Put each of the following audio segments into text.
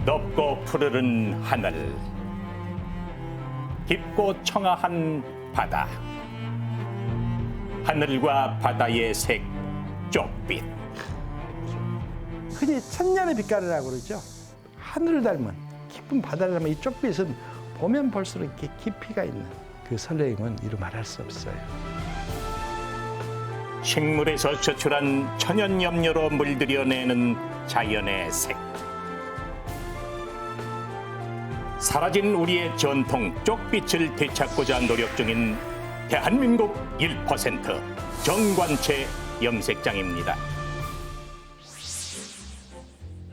넓고 푸르른 하늘, 깊고 청아한 바다, 하늘과 바다의 색, 쪽빛. 흔히 천년의 빛깔이라고 그러죠. 하늘을 닮은 깊은 바다를 닮은 이 쪽빛은 보면 볼수록 이렇게 깊이가 있는 그 설레임은 이루 말할 수 없어요. 식물에서 추출한 천연염료로 물들여내는 자연의 색. 사라진 우리의 전통 쪽빛을 되찾고자 노력 중인 대한민국 1% 정관채 염색장입니다.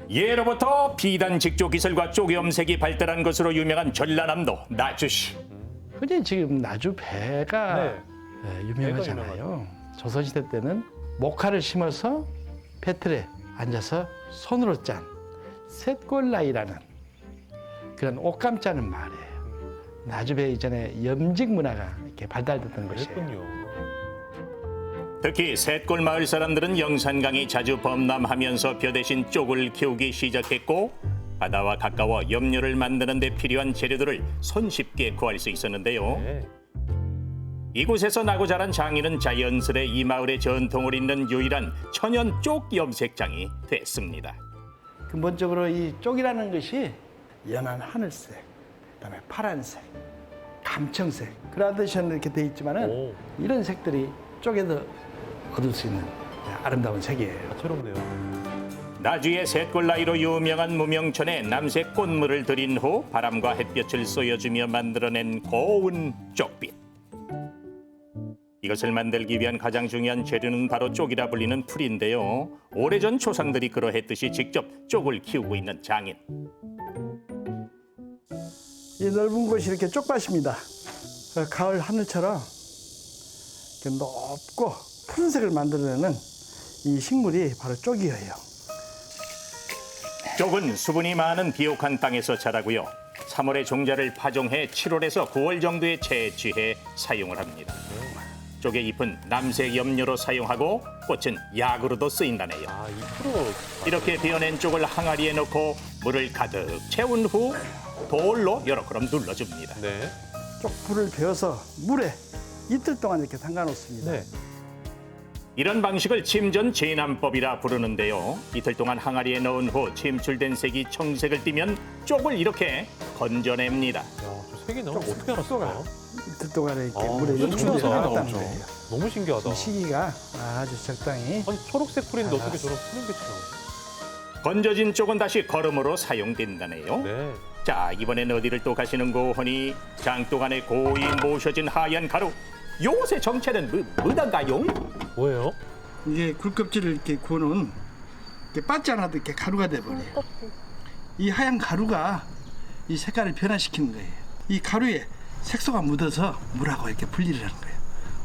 예로부터 비단 직조 기술과 쪽 염색이 발달한 것으로 유명한 전라남도 나주시. 흔히 지금 나주 배가 네. 유명하잖아요. 조선시대 때는 목화를 심어서 배틀에 앉아서 손으로 짠 셋골나이라는 그런 옷감 짜는 말이에요. 나주배 이전에 염직 문화가 이렇게 발달됐던 것이에요. 그랬군요. 특히 셋골 마을 사람들은 영산강이 자주 범람하면서 벼 대신 쪽을 키우기 시작했고 바다와 가까워 염료를 만드는 데 필요한 재료들을 손쉽게 구할 수 있었는데요. 네. 이곳에서 나고 자란 장인은 자연스레 이 마을의 전통을 잇는 유일한 천연 쪽 염색장이 됐습니다. 근본적으로 이 쪽이라는 것이 연한 하늘색, 그다음에 파란색, 감청색, 그라데이션 이렇게 돼 있지만은 오. 이런 색들이 쪽에도 얻을 수 있는 아름다운 색이에요. 다채롭네요. 나주의 셋골나이로 유명한 무명천에 남색 꽃물을 들인 후 바람과 햇볕을 쏘여주며 만들어낸 고운 쪽빛. 이것을 만들기 위한 가장 중요한 재료는 바로 쪽이라 불리는 풀인데요. 오래전 조상들이 그러했듯이 직접 쪽을 키우고 있는 장인. 이 넓은 곳이 이렇게 쪽밭입니다. 가을 하늘처럼 이렇게 높고 푸른색을 만들어내는 이 식물이 바로 쪽이에요. 쪽은 수분이 많은 비옥한 땅에서 자라고요. 3월에 종자를 파종해 7월에서 9월 정도에 채취해 사용을 합니다. 쪽의 잎은 남색 염료로 사용하고 꽃은 약으로도 쓰인다네요. 아, 2%. 이렇게 베어낸 쪽을 항아리에 넣고 물을 가득 채운 후 돌로 여러 걸음 눌러줍니다. 네. 쪽풀을 베어서 물에 이틀 동안 이렇게 담가 놓습니다. 네. 이런 방식을 침전 제남법이라 부르는데요. 이틀 동안 항아리에 넣은 후 침출된 색이 청색을 띠면 쪽을 이렇게 건져냅니다. 야, 저 색이 너무 어떻게 알았을까요? 이틀 동안 이렇게 아, 물에 이거 유출되어 신기하다. 나왔다는 그렇죠. 거예요. 너무 신기하다. 이 시기가 아주 적당히 아니, 초록색 풀인데 어떻게 저런 푸른 빛이 나오지? 건져진 쪽은 다시 거름으로 사용된다네요. 네. 자, 이번엔 어디를 또 가시는고 하니 장독 안에 고이 모셔진 하얀 가루. 요새 정체는 뭐던가요? 뭐예요? 이게 굴껍질을 이렇게 구워놓은 이렇게 빠지 않아도 이렇게 가루가 돼버려요. 이 하얀 가루가 이 색깔을 변화시키는 거예요. 이 가루에 색소가 묻어서 물하고 이렇게 분리를 하는 거예요.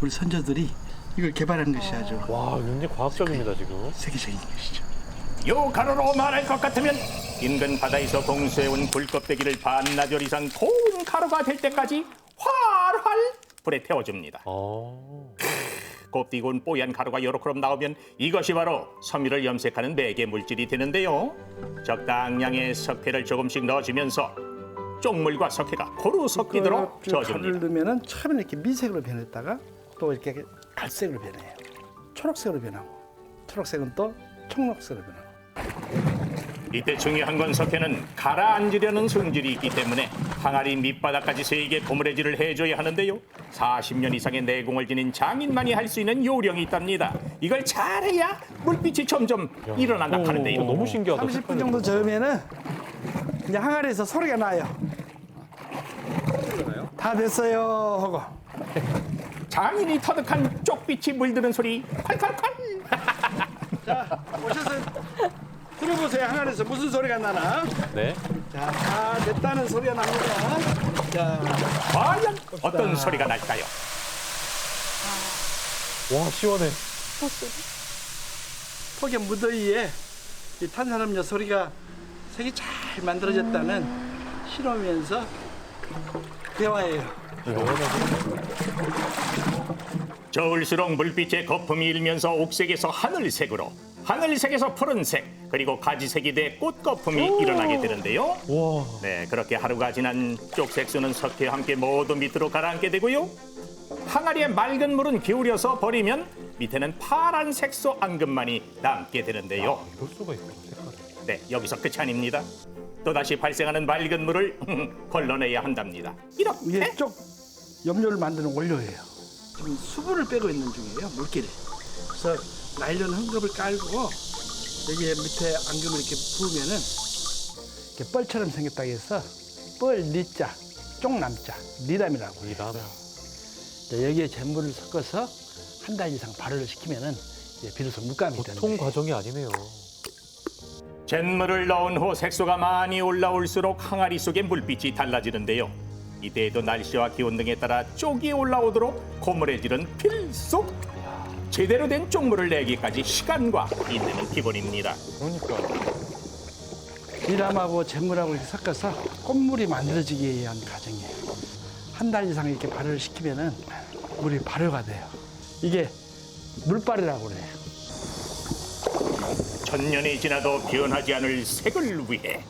우리 선조들이 이걸 개발한 것이 아주 와, 굉장히 과학적입니다, 지금. 세계적인 것이죠. 요 가루로 말할 것 같으면 인근 바다에서 공수해온 굴껍데기를 반나절 이상 고운 가루가 될 때까지 활활 불에 태워줍니다. 아. 곱디고 뽀얀 가루가 여러 걸음 나오면 이것이 바로 섬유를 염색하는 매개 물질이 되는데요. 적당량의 석회를 조금씩 넣어주면서 쪽물과 석회가 고루 섞이도록 가루를 저어줍니다. 넣으면은 처음에 이렇게 미색으로 변했다가 또 이렇게 갈색으로 변해요. 초록색으로 변하고 초록색은 또 청록색으로 변하고. 이때 중요한 건 석회는 가라앉으려는 성질이 있기 때문에 항아리 밑바닥까지 세게 고무래질을 해줘야 하는데요. 40년 이상의 내공을 지닌 장인만이 할 수 있는 요령이 있답니다. 이걸 잘해야 물빛이 점점 일어난다 하는데요. 너무 신기하다. 30분 정도 저으면은 이제 항아리에서 소리가 나요. 다 됐어요 하고. 장인이 터득한 쪽빛이 물드는 소리 콸콸콸. 자, 오셔서 들어보세요. 항아리에서 무슨 소리가 나나. 네. 자, 다 됐다는 소리가 납니다. 자, 과연 어떤 소리가 날까요? 와, 시원해. 폭염 무더위에 이 탄산음료 소리가 색이 잘 만들어졌다는 신호면서 대화예요. 저울수록 물빛의 거품이 일면서 옥색에서 하늘색으로, 하늘색에서 푸른색, 그리고 가지색이 돼 꽃거품이 일어나게 되는데요. 와. 네, 그렇게 하루가 지난 쪽색소는 석회와 함께 모두 밑으로 가라앉게 되고요. 항아리에 맑은 물은 기울여서 버리면 밑에는 파란 색소 앙금만이 남게 되는데요. 이럴 수가 있구나, 색깔이. 네, 여기서 끝이 아닙니다. 또다시 발생하는 맑은 물을 걸러내야 한답니다. 이렇게 이게 쪽 염료를 만드는 원료예요. 지금 수분을 빼고 있는 중이에요, 물기를. 그래서 나일론 헝겊을 깔고 여기에 밑에 앙금을 이렇게 부으면은 이렇게 뻘처럼 생겼다고 해서 뻘 리자, 쪽남자, 리담이라고 해요. 이람. 여기에 잿물을 섞어서 한 달 이상 발효를 시키면은 이제 비로소 물감이 되는 보통 거예요. 과정이 아니네요. 잿물을 넣은 후 색소가 많이 올라올수록 항아리 속의 물빛이 달라지는데요. 이때에도 날씨와 기온 등에 따라 쪽이 올라오도록 고무래질은 필수. 제대로 된 쪽물을 내기까지 시간과 인내는 기본입니다. 그러니까. 리담하고 잿물하고 이렇게 섞어서 꽃물이 만들어지기 위한 과정이에요. 한 달 이상 이렇게 발효를 시키면은 물이 발효가 돼요. 이게 물발이라고 그래요. 천년이 지나도 변하지 않을 색을 위해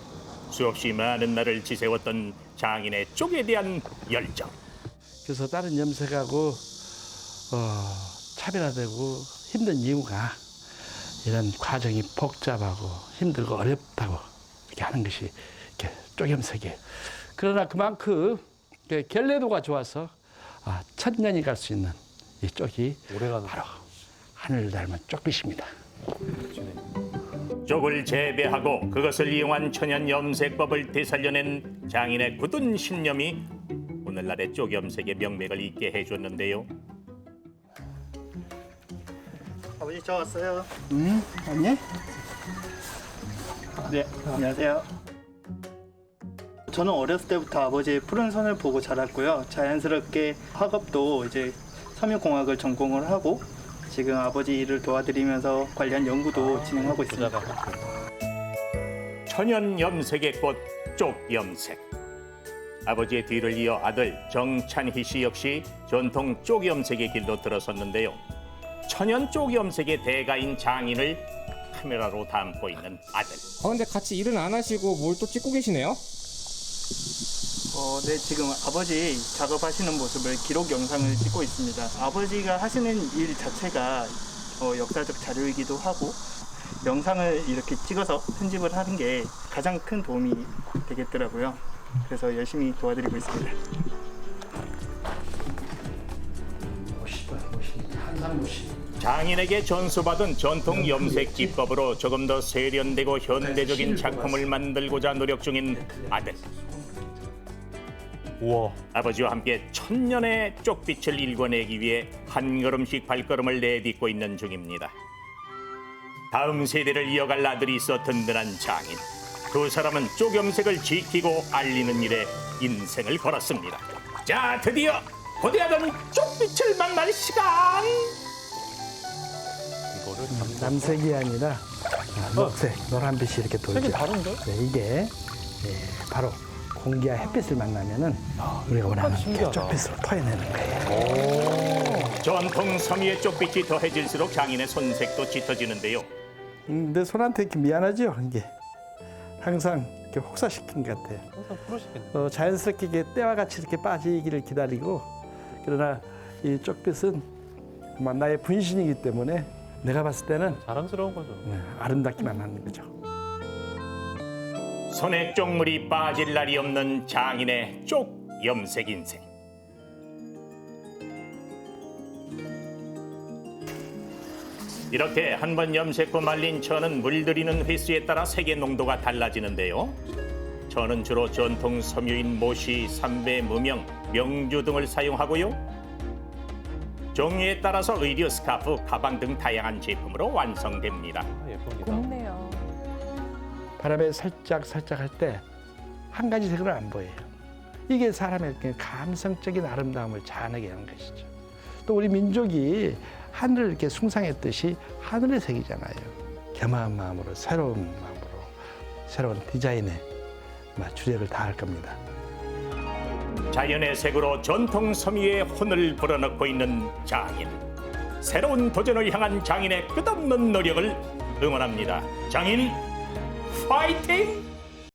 수없이 많은 날을 지새웠던 장인의 쪽에 대한 열정. 그래서 다른 염색하고 차별화되고 힘든 이유가 이런 과정이 복잡하고 힘들고 어렵다고 이렇게 하는 것이 이렇게 쪽염색이에요. 그러나 그만큼 결례도가 좋아서 천년이 갈 수 있는 이 쪽이 오래가는 바로 하늘을 닮은 쪽빛입니다. 쪽을 재배하고 그것을 이용한 천연 염색법을 되살려낸 장인의 굳은 신념이 오늘날의 쪽 염색의 명맥을 잇게 해줬는데요. 아버지 저 왔어요. 아니? 네, 안녕하세요. 저는 어렸을 때부터 아버지의 푸른 손을 보고 자랐고요. 자연스럽게 학업도 이제 섬유공학을 전공을 하고 지금 아버지 일을 도와드리면서 관련 연구도 진행하고 있습니다. 천연 염색의 꽃, 쪽 염색. 아버지의 뒤를 이어 아들 정찬희 씨 역시 전통 쪽 염색의 길로 들어섰는데요. 천연 쪽 염색의 대가인 장인을 카메라로 담고 있는 아들. 근데 같이 일은 안 하시고 뭘 또 찍고 계시네요? 네, 지금 아버지 작업하시는 모습을 기록 영상을 찍고 있습니다. 아버지가 하시는 일 자체가 역사적 자료이기도 하고 영상을 이렇게 찍어서 편집을 하는 게 가장 큰 도움이 되겠더라고요. 그래서 열심히 도와드리고 있습니다. 장인에게 전수받은 전통 염색 기법으로 조금 더 세련되고 현대적인 작품을 만들고자 노력 중인 아들. 우와. 아버지와 함께 천년의 쪽빛을 일궈내기 위해 한 걸음씩 발걸음을 내딛고 있는 중입니다. 다음 세대를 이어갈 아들이 있어 든든한 장인. 두 사람은 쪽 염색을 지키고 알리는 일에 인생을 걸었습니다. 자, 드디어 고대하던 쪽빛을 만날 시간. 이거를 남색이 아니라 녹색, 노란빛이 이렇게 돌죠. 색이 다른데? 네, 이게 바로 공기와 햇빛을 만나면은 우리가 원하는 신기하다. 쪽빛으로 토해내는 거예요. 전통 섬유의 쪽빛이 더해질수록 장인의 손색도 짙어지는데요. 내 손한테 이렇게 미안하죠, 이게. 항상 이렇게 혹사시킨 것 같아요. 항상 푸르시겠네. 자연스럽게 이게 때와 같이 이렇게 빠지기를 기다리고, 그러나 이 쪽빛은 정말 나의 분신이기 때문에 내가 봤을 때는 자랑스러운 거죠. 아름답기만 하는 거죠. 손에 쪽물이 빠질 날이 없는 장인의 쪽 염색 인생. 이렇게 한 번 염색 후 말린 천은 물들이는 횟수에 따라 색의 농도가 달라지는데요. 천은 주로 전통 섬유인 모시, 삼배, 무명, 명주 등을 사용하고요. 종류에 따라서 의류, 스카프, 가방 등 다양한 제품으로 완성됩니다. 예쁩니다. 곱네요. 바람에 살짝 할 때 한 가지 색으로 안 보여요. 이게 사람의 감성적인 아름다움을 자아내게 하는 것이죠. 또 우리 민족이 하늘을 이렇게 숭상했듯이 하늘의 색이잖아요. 겸허한 마음으로, 새로운 마음으로, 새로운 디자인에 주력을 다할 겁니다. 자연의 색으로 전통 섬유의 혼을 불어넣고 있는 장인. 새로운 도전을 향한 장인의 끝없는 노력을 응원합니다. 장인 파이팅!